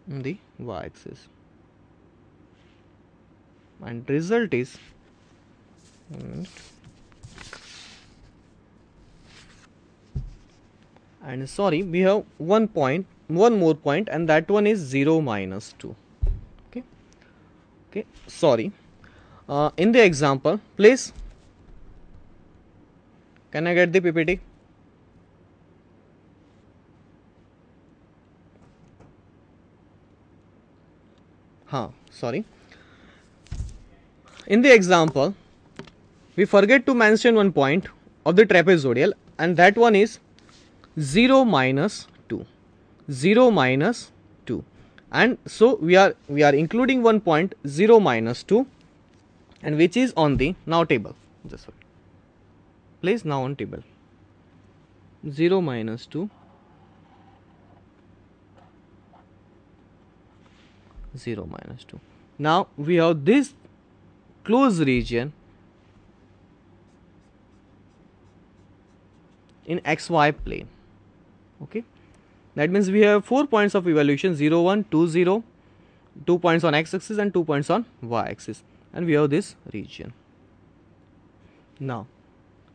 in the y-axis, and result is and sorry, we have one more point, and that one is 0 minus 2. Okay, sorry. In the example, please, can I get the PPT? Sorry. In the example, we forget to mention one point of the trapezoidal, and that one is 0 minus 2. 0 minus 2. And so we are including one point 0 minus 2, and which is on the now table. Just wait. Place now on table. 0 minus 2. 0 minus 2. Now we have this closed region in xy plane. Okay, that means we have 4 points of evaluation: 0, 1, 2, 0, 2 points on x axis and 2 points on y axis, and we have this region. Now,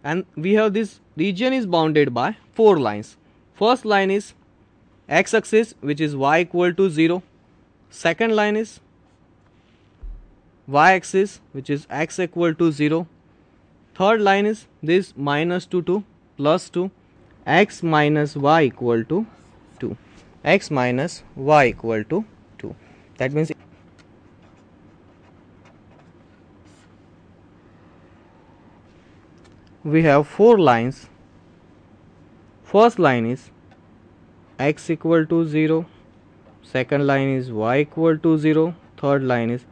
and we have this region is bounded by 4 lines. First line is x axis, which is y equal to 0. Second line is y axis, which is x equal to 0. Third line is this minus 2 to plus 2, x minus y equal to 2. X minus y equal to 2. That means we have 4 lines. First line is x equal to 0. Second line is y equal to 0. Third line is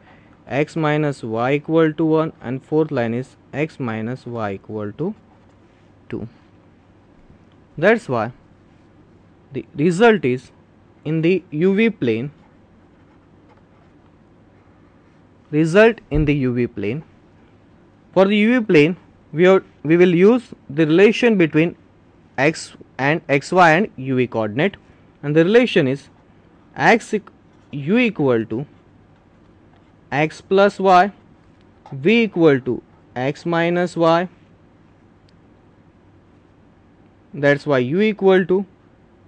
x minus y equal to 1, and fourth line is x minus y equal to 2. That's why the result is in the UV plane. Result in the UV plane. For the UV plane, we will use the relation between x and xy and UV coordinate, and the relation is u equal to x plus y, v equal to x minus y. That's why u equal to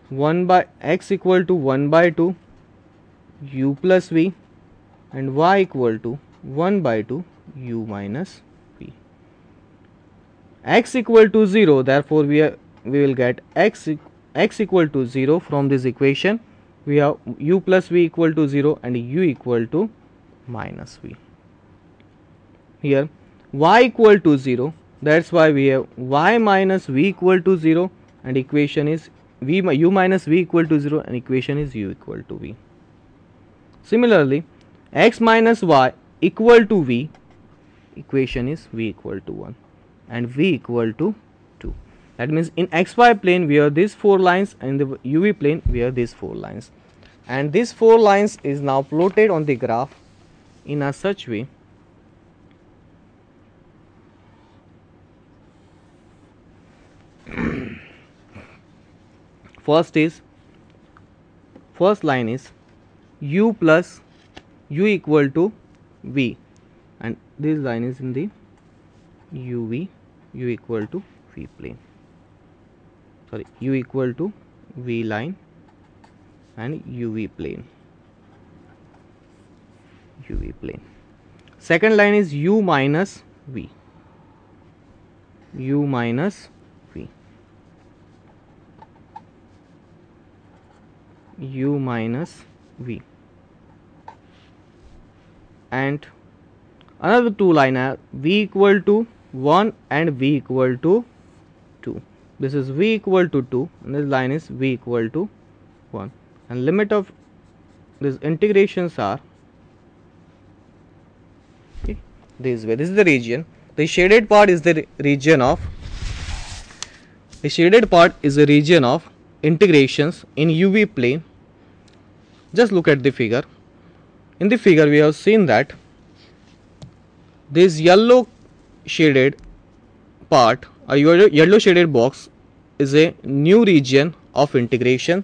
1 by x equal to 1 by 2 u plus v, and y equal to 1 by 2 u minus v. X equal to 0, therefore we will get x equal to 0 from this equation. We have u plus v equal to 0 and u equal to minus v. Here y equal to 0, that's why we have y minus v equal to 0, and equation is u minus v equal to 0, and equation is u equal to v. Similarly, x minus y equal to v, equation is v equal to 1 and v equal to 2. That means in xy plane we have these 4 lines, and in the UV plane we have these 4 lines, and these 4 lines is now plotted on the graph in a such way first line is u plus u equal to v, and this line is in the u equal to v plane, sorry, u equal to v line and UV plane. Second line is u minus v, u minus v, u minus v, and another 2 line are v equal to 1 and v equal to 2. This is v equal to 2, and this line is v equal to 1, and limit of these integrations are this way. This is the region. The shaded part is the region of integrations in UV plane. Just look at the figure. In the figure we have seen that this yellow shaded part, a yellow shaded box, is a new region of integration,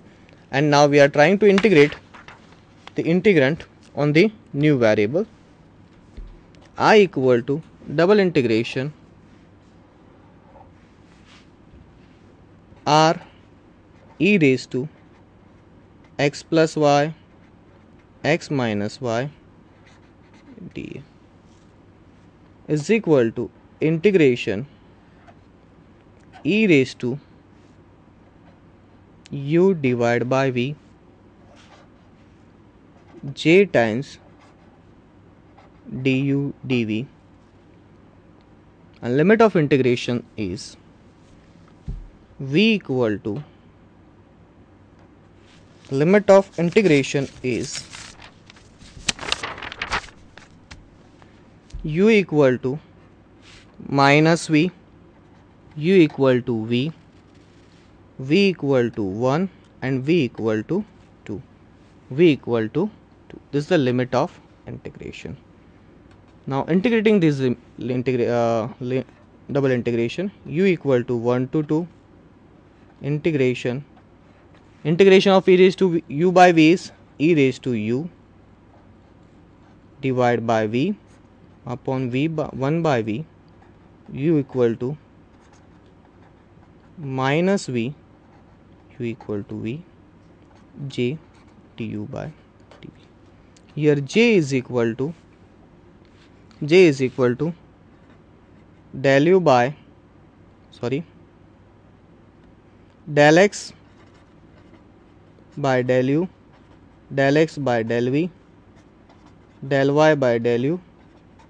and now we are trying to integrate the integrand on the new variable. I equal to double integration r e raised to x plus y x minus y dA is equal to integration e raised to u divided by v j times du dv, and limit of integration is v equal to limit of integration is u equal to minus v, u equal to v, v equal to 1 and v equal to 2, v equal to 2. This is the limit of integration. Now integrating this double integration, u equal to 1 to 2 integration of e raised to u by v is e raised to u divided by v upon v by 1 by v, u equal to minus v, u equal to v j du by dv. Here j is equal to del u by del x by del u, del x by del v, del y by del u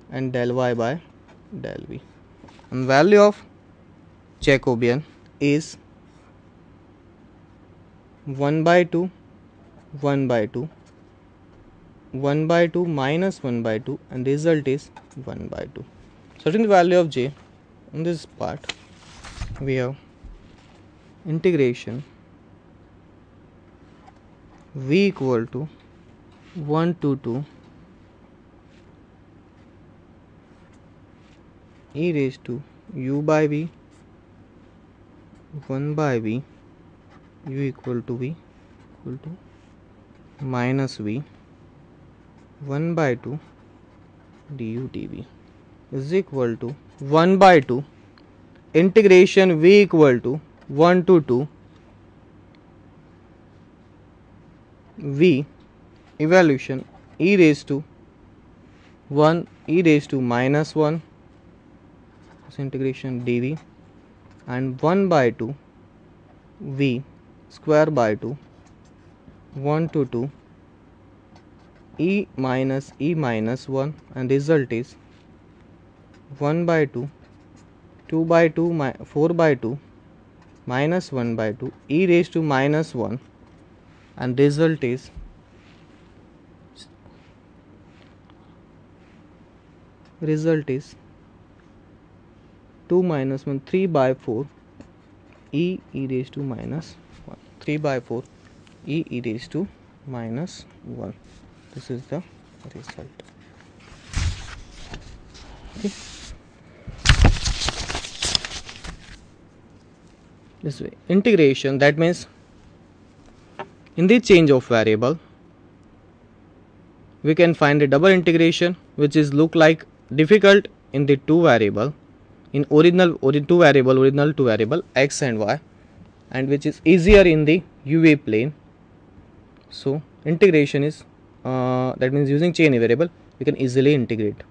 and del y by del v. And value of Jacobian is 1 by 2, 1 by 2, 1 by 2 minus 1 by 2, and result is 1 by 2. Setting the value of j in this part, we have integration v equal to 1 to 2 e raised to u by v 1 by v, u equal to v equal to minus v 1 by 2 du dv is equal to 1 by 2 integration v equal to 1 to 2 v evaluation e raised to 1 e raised to minus 1 integration dv and 1 by 2 v square by 2 1 to 2 e minus 1, and result is 1 by 2 2 by 2 4 by 2 minus 1 by 2 e raised to minus 1, and result is 2 minus 1 3 by 4 e raised to minus 1, 3 by 4 e raised to minus 1. This is the result. Okay. This way integration, that means in the change of variable we can find a double integration which is look like difficult in the two variable two variable x and y, and which is easier in the UV plane. So integration is that means using chain variable we can easily integrate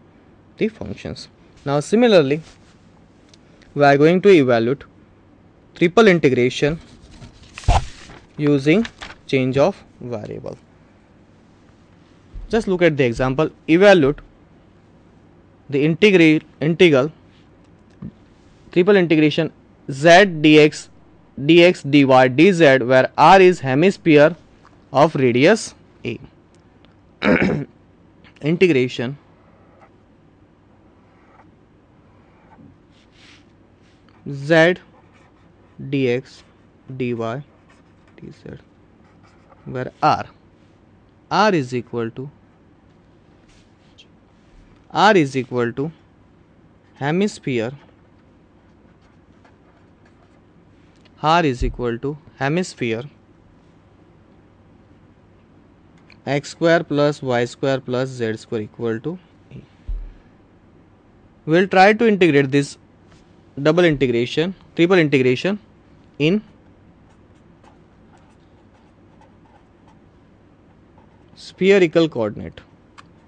the functions. Now similarly we are going to evaluate triple integration using change of variable. Just look at the example. Evaluate the integral triple integration z dx dy dz, where r is hemisphere of radius a. Integration z dx dy dz, where r is equal to hemisphere x square plus y square plus z square equal to e. We'll try to integrate this triple integration in spherical coordinate.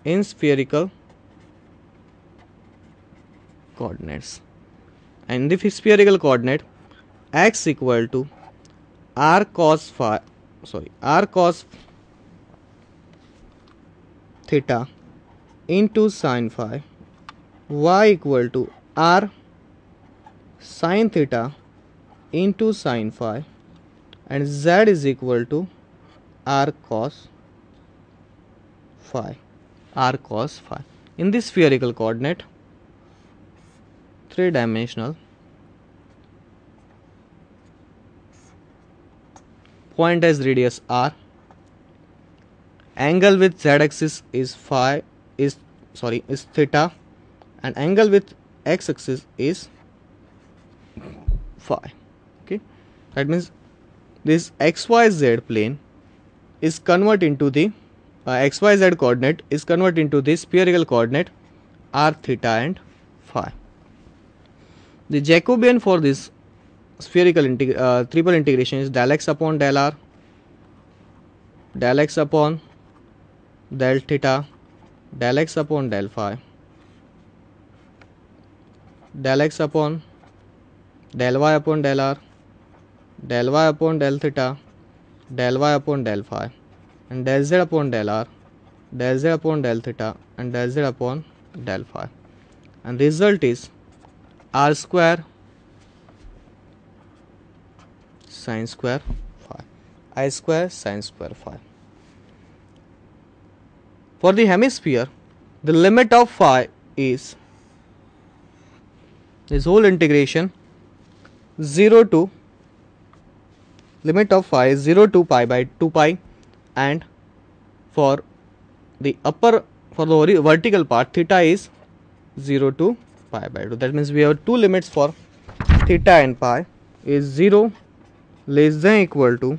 In spherical coordinates, and the spherical coordinate x equal to r cos theta into sin phi, y equal to r sin theta into sin phi, and z is equal to r cos phi. In this spherical coordinate, three-dimensional, point has radius r, angle with z axis is theta, and angle with x axis is phi. Okay, that means this xyz plane is converted into the xyz coordinate is converted into the spherical coordinate r, theta and phi. The Jacobian for this spherical triple integration is del x upon del r, del x upon del theta, del x upon del phi, del x upon del y upon del r, del y upon del theta, del y upon del phi, and del z upon del r, del z upon del theta, and del z upon del phi, and result is r square sin square phi, I square sin square phi. For the hemisphere, the limit of phi is this whole integration 0 to limit of phi is 0 to pi by 2 pi, and for the vertical part theta is 0 to pi by 2. That means we have two limits for theta and pi is 0 less than equal to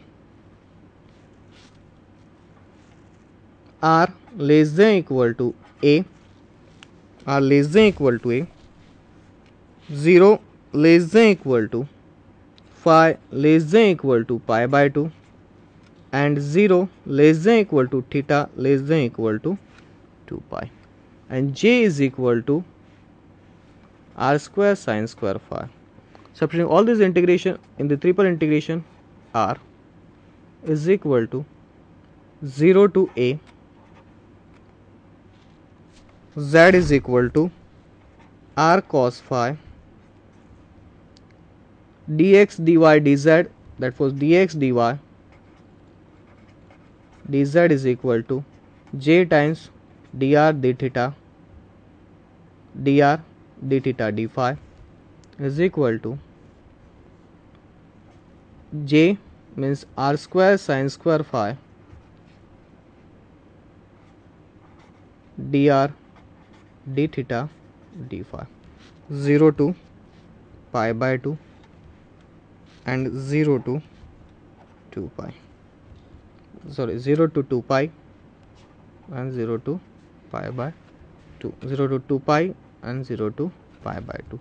r less than equal to a, 0 less than equal to phi less than equal to pi by 2, and 0 less than equal to theta less than equal to 2 pi, and j is equal to r square sin square phi. Substituting all this integration in the triple integration, r is equal to 0 to a, z is equal to r cos phi dx dy dz, that was dx dy dz is equal to j times dr d theta dr d theta d phi is equal to j means r square sin square phi dr d theta d phi, 0 to pi by 2 and 0 to 2 pi, 0 to 2 pi and 0 to pi by 2, 0 to 2 pi and 0 to pi by 2.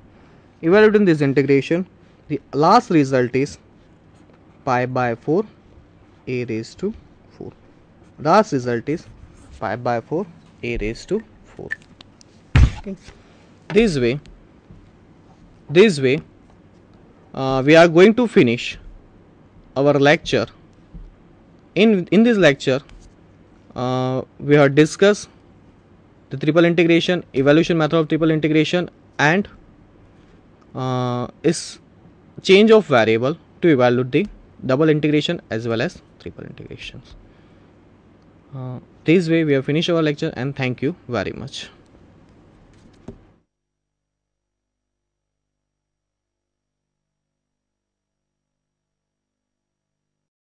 Evaluating this integration, the last result is pi by 4 a raised to 4. Last result is pi by 4 a raised to 4. Okay. This way we are going to finish our lecture. In this lecture we have discussed the triple integration, evaluation method of triple integration, and is change of variable to evaluate the double integration as well as triple integrations. This way we have finished our lecture, and thank you very much.